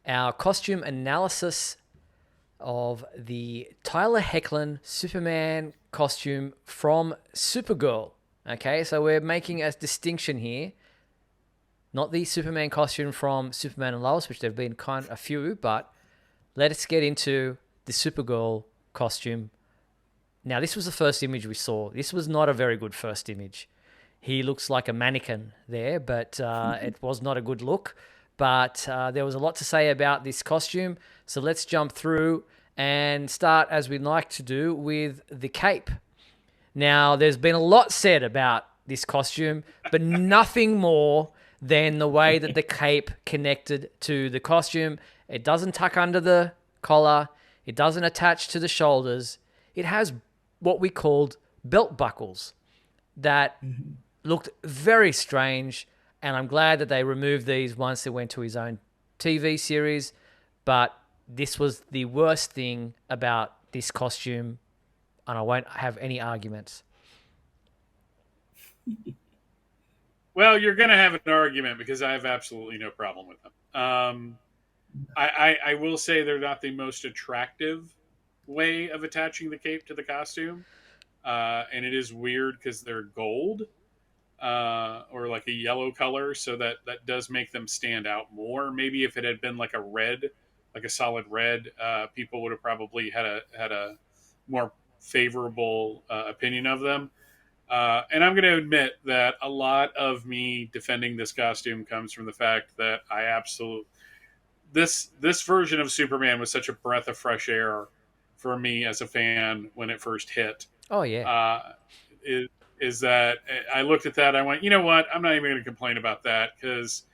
our costume analysis of the Tyler Hoechlin Superman costume from Supergirl. Okay, so we're making a distinction here. Not the Superman costume from Superman and Lois, which there have been kind of a few, but let us get into the Supergirl costume. Now, this was the first image we saw. This was not a very good first image. He looks like a mannequin there, but it was not a good look. But there was a lot to say about this costume. So let's jump through and start, as we like to do, with the cape. Now, there's been a lot said about this costume, but nothing more than the way that the cape connected to the costume. It doesn't tuck under the collar. It doesn't attach to the shoulders. It has what we called belt buckles that looked very strange, and I'm glad that they removed these once it went to his own TV series. But this was the worst thing about this costume, and I won't have any arguments. Well, you're going to have an argument because I have absolutely no problem with them. I will say they're not the most attractive way of attaching the cape to the costume. And it is weird because they're gold or like a yellow color, so that does make them stand out more. Maybe if it had been like a red, like a solid red, people would have probably had a more favorable opinion of them. And I'm going to admit that a lot of me defending this costume comes from the fact that I absolutely this version of Superman was such a breath of fresh air for me as a fan when it first hit. Oh, yeah. Is that I looked at that, I went, you know what? I'm not even going to complain about that because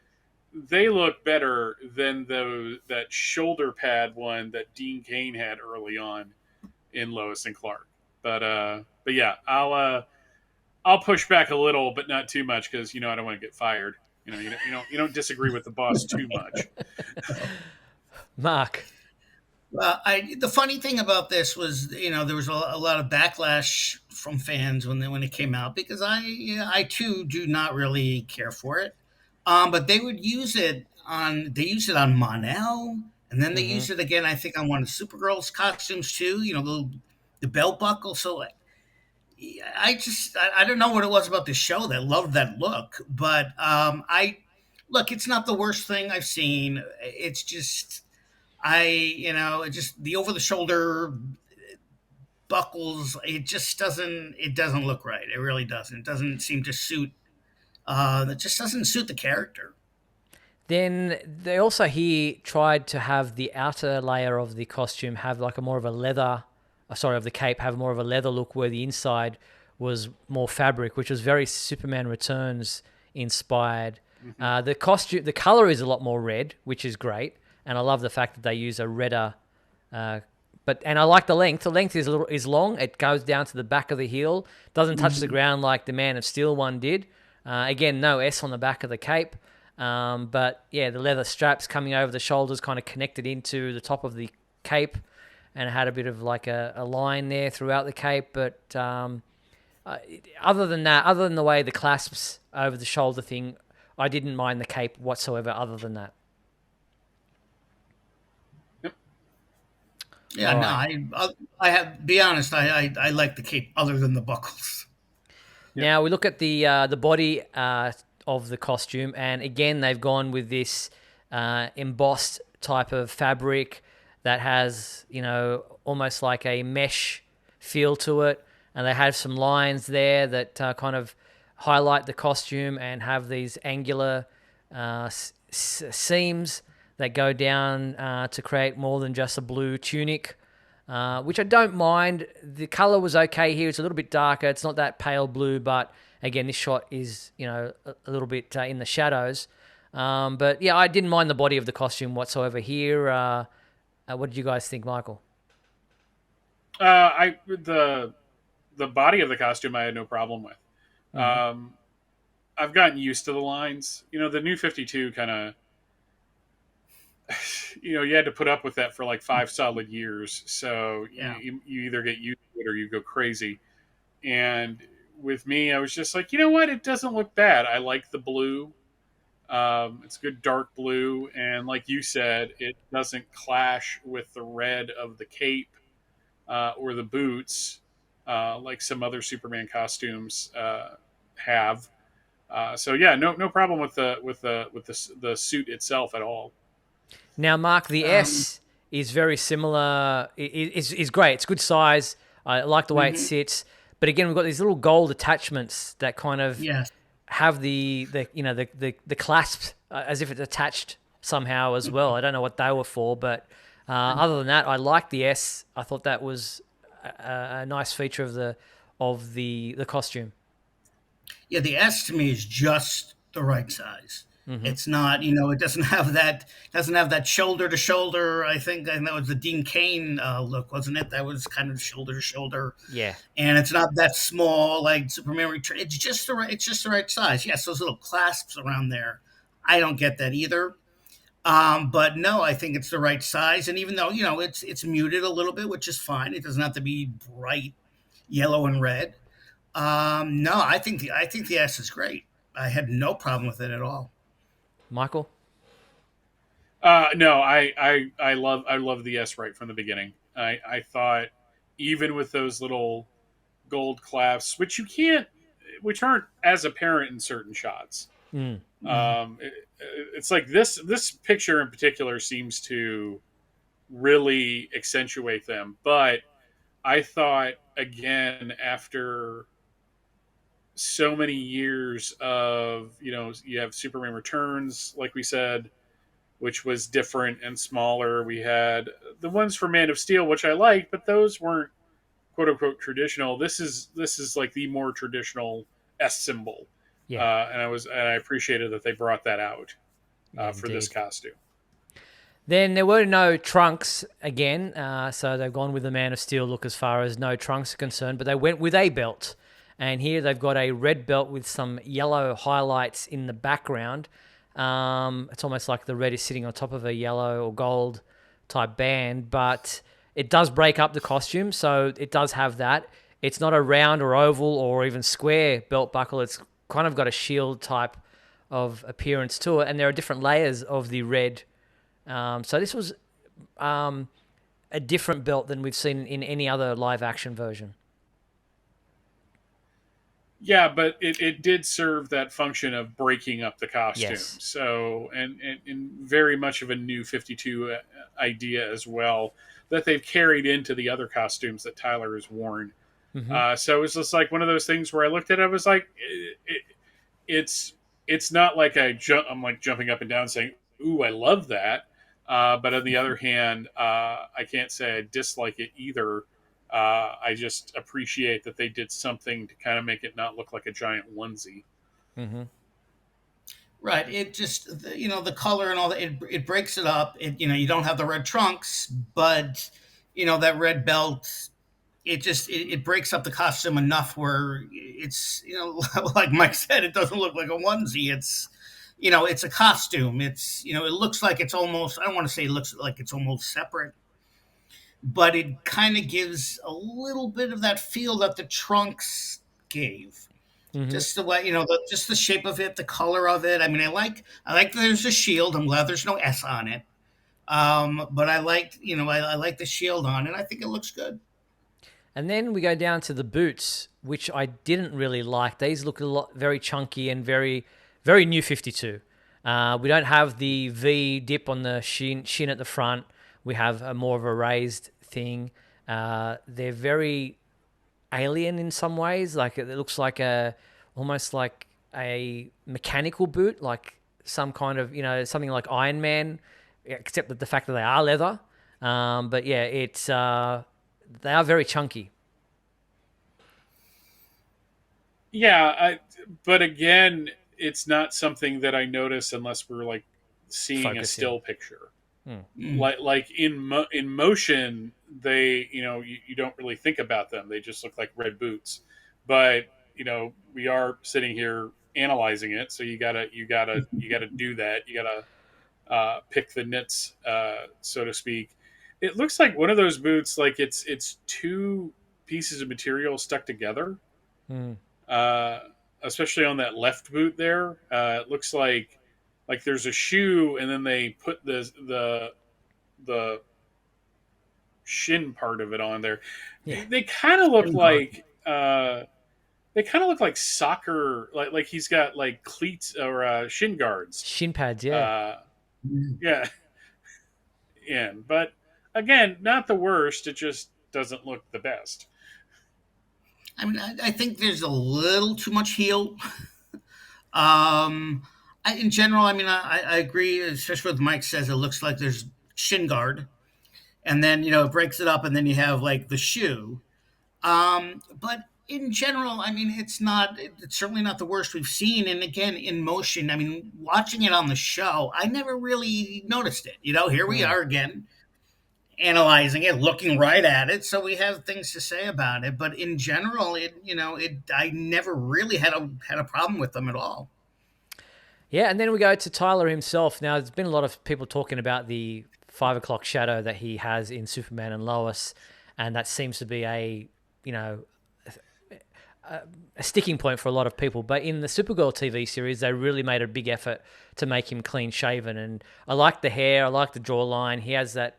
they look better than that shoulder pad one that Dean Cain had early on in Lois and Clark. But yeah, I'll push back a little, but not too much because I don't want to get fired. You don't disagree with the boss too much. Mark. The funny thing about this was, there was a lot of backlash from fans when it came out because I too do not really care for it. But they used it on Monel, and then they Mm-hmm. used it again. I think on one of Supergirl's costumes too. The belt buckle. So I don't know what it was about the show that loved that look, but I look. It's not the worst thing I've seen. It's just it just the over the shoulder buckles. It doesn't look right. It really doesn't. It doesn't seem to suit. It just doesn't suit the character. Then they also here tried to have the outer layer of the costume have like a more of a leather, sorry, of the cape have more of a leather look, where the inside was more fabric, which was very Superman Returns inspired. The color is a lot more red, which is great, and I love the fact that they use a redder. And I like the length. The length is long. It goes down to the back of the heel. Doesn't touch the ground like the Man of Steel one did. Again, no S on the back of the cape. But yeah, the leather straps coming over the shoulders kind of connected into the top of the cape, and it had a bit of like a line there throughout the cape. But other than that, other than the way the clasps over the shoulder thing, I didn't mind the cape whatsoever. Other than that, Yeah, all no, right. I have be honest. I like the cape other than the buckles. Yep. Now we look at the body of the costume, and again they've gone with this embossed type of fabric that has almost like a mesh feel to it, and they have some lines there that kind of highlight the costume and have these angular seams that go down to create more than just a blue tunic. Which I don't mind. The color was okay here. It's a little bit darker. It's not that pale blue, but again, this shot is a little bit in the shadows. But yeah, I didn't mind the body of the costume whatsoever here. What did you guys think, Michael? I the body of the costume I had no problem with. Mm-hmm. I've gotten used to the lines. The new 52 kind of you had to put up with that for like 5 solid years. So Yeah. you either get used to it or you go crazy. And with me, I was just like, you know what? It doesn't look bad. I like the blue. It's good dark blue, and like you said, it doesn't clash with the red of the cape or the boots, like some other Superman costumes have. So yeah, no problem with the suit itself at all. Now, Mark, the Um, S is very similar. Is great. It's good size. I like the way it mhm. sits. But again, we've got these little gold attachments that kind of Yes. have the clasp as if it's attached somehow as well. I don't know what they were for, but other than that, I like the S. I thought that was a nice feature of the costume. Yeah, the S to me is just the right size. Hmm. It's not, it doesn't have that shoulder to shoulder. I think that was the Dean Kane look, wasn't it? That was kind of shoulder to shoulder, Yeah, and it's not that small like Superman Return. It's just the right size. Yes, those little clasps around there. I don't get that either. But no, I think it's the right size, and even though it's muted a little bit, which is fine. It doesn't have to be bright yellow and red. No, I think the S is great. I had no problem with it at all. Michael. No, I love the S right from the beginning. I thought even with those little gold clasps, which aren't as apparent in certain shots. Mm. Mhm. It's like this picture in particular seems to really accentuate them. But I thought again after so many years of you have Superman Returns, like we said, which was different and smaller. We had the ones for Man of Steel, which I liked, but those weren't quote unquote traditional. This is like the more traditional S symbol, Yeah, and I appreciated that they brought that out yeah, for this indeed. costume. Then there were no trunks again, so they've gone with the Man of Steel look as far as no trunks are concerned, but they went with a belt. And here they've got a red belt with some yellow highlights in the background. It's almost like the red is sitting on top of a yellow or gold type band, but it does break up the costume, so it does have that. It's not a round or oval or even square belt buckle. It's kind of got a shield type of appearance to it, and there are different layers of the red. So this was um, a different belt than we've seen in any other live action version. Yeah, but it did serve that function of breaking up the costume. Yes. So, and very much of a new 52 idea as well that they've carried into the other costumes that Tyler has worn. Hmm. So it's just like one of those things where I looked at it, I was like, it's it's not like I'm like jumping up and down saying, "Ooh, I love that." But on the other hand, I can't say I dislike it either. I just appreciate that they did something to kind of make it not look like a giant onesie. Hmm. Right. It just the color and all that. It breaks it up. You don't have the red trunks, but that red belt. It breaks up the costume enough where it's like Mike said, it doesn't look like a onesie. It's a costume. It looks like it's almost. I don't want to say it looks like it's almost separate, but it kind of gives a little bit of that feel that the trunks gave. Hmm. Just the way just the shape of it, the color of it. I mean, I like that there's a shield. I'm glad there's no S on it. But I like the shield on it. I think it looks good. And then we go down to the boots, which I didn't really like. These look a lot very chunky and very new 52. We don't have the V dip on the shin at the front. We have a more of a raised thing. They're very alien in some ways. Like it looks like almost like a mechanical boot, like some kind of something like Iron Man, except that the fact that they are leather. But yeah, it's they are very chunky. Yeah, but again, it's not something that I notice unless we're like seeing a Focusing. still picture. Mm. Like in motion, they you don't really think about them. They just look like red boots. But we are sitting here analyzing it, so you gotta do that. You gotta pick the nits, so to speak. It looks like one of those boots, like it's two pieces of material stuck together, Mm. uh, especially on that left boot there. It looks like like there's a shoe, and then they put the shin part of it on there. Yeah. They kind of look like soccer, like he's got like cleats or shin guards. Shin pads, yeah. Yeah, yeah, but again, not the worst. It just doesn't look the best. I mean, I think there's a little too much heel. In general, I mean, I agree, especially with Mike says. It looks like there's shin guard, and then it breaks it up, and then you have like the shoe. But in general, I mean, it's certainly not the worst we've seen. And again, in motion, I mean, watching it on the show, I never really noticed it. Here we are again, analyzing it, looking right at it. So we have things to say about it. But in general, I never really had a problem with them at all. Yeah, and then we go to Tyler himself. Now, there's been a lot of people talking about the 5 o'clock shadow that he has in Superman and Lois, and that seems to be a sticking point for a lot of people. But in the Supergirl TV series, they really made a big effort to make him clean shaven, and I like the hair, I like the jawline. He has that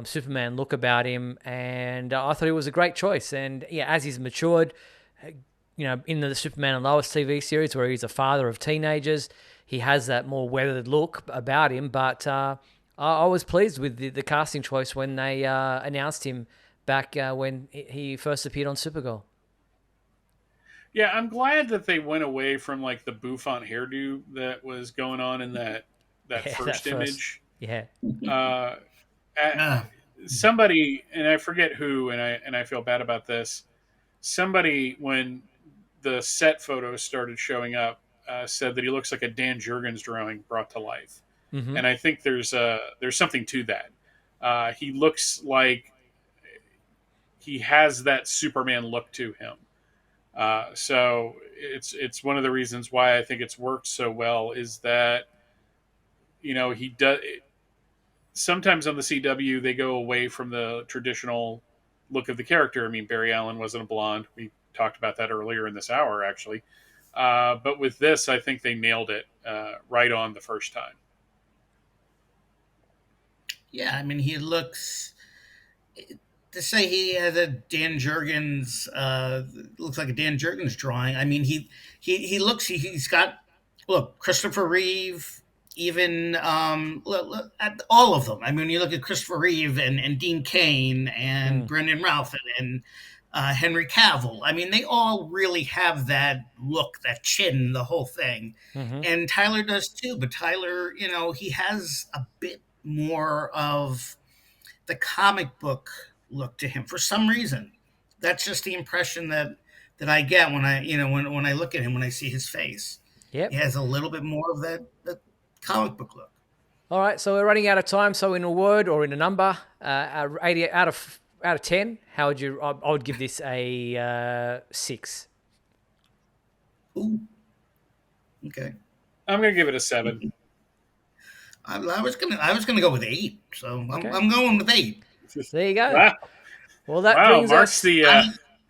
Superman look about him, and I thought it was a great choice. And yeah, as he's matured, in the Superman and Lois TV series, where he's a father of teenagers, he has that more weathered look about him. But I was pleased with the casting choice when they announced him back when he first appeared on Supergirl. Yeah, I'm glad that they went away from like the bouffant hairdo that was going on in that first image. Yeah. Somebody, and I forget who, and I feel bad about this. Somebody, when the set photos started showing up, said that he looks like a Dan Jurgens drawing brought to life, and I think there's something to that. He looks like he has that Superman look to him. So it's one of the reasons why I think it's worked so well is that he does. Sometimes on the CW they go away from the traditional look of the character. I mean, Barry Allen wasn't a blonde. We talked about that earlier in this hour, actually. But with this, I think they nailed it right on the first time. Yeah, I mean, he looks. To say he has a Dan Jurgens, looks like a Dan Jurgens drawing. I mean, he looks. He's got Christopher Reeve. Even at all of them. I mean, you look at Christopher Reeve and Dean Cain and Brendan Routh and Henry Cavill. I mean, they all really have that look, that chin, the whole thing. And Tyler does too. But Tyler, he has a bit more of the comic book look to him for some reason. That's just the impression that I get when I when I look at him, when I see his face. Yep. He has a little bit more of that comic book look. All right, so we're running out of time. So in a word or in a number, 80 out of 10, how would you? I would give this a 6. Ooh. Okay. I'm gonna give it a 7. I was gonna go with 8. So Okay. I'm going with 8. There you go. Wow. Well, that brings Mark's us. the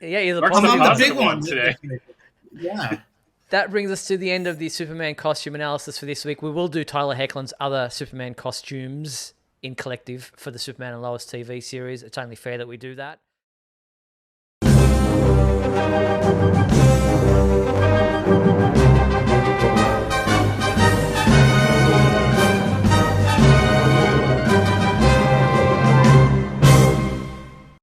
You're the Mark's positive I'm the positive big one one today. Yeah. That brings us to the end of the Superman costume analysis for this week. We will do Tyler Hoechlin's other Superman costumes in collective for the Superman and Lois TV series. It's only fair that we do that.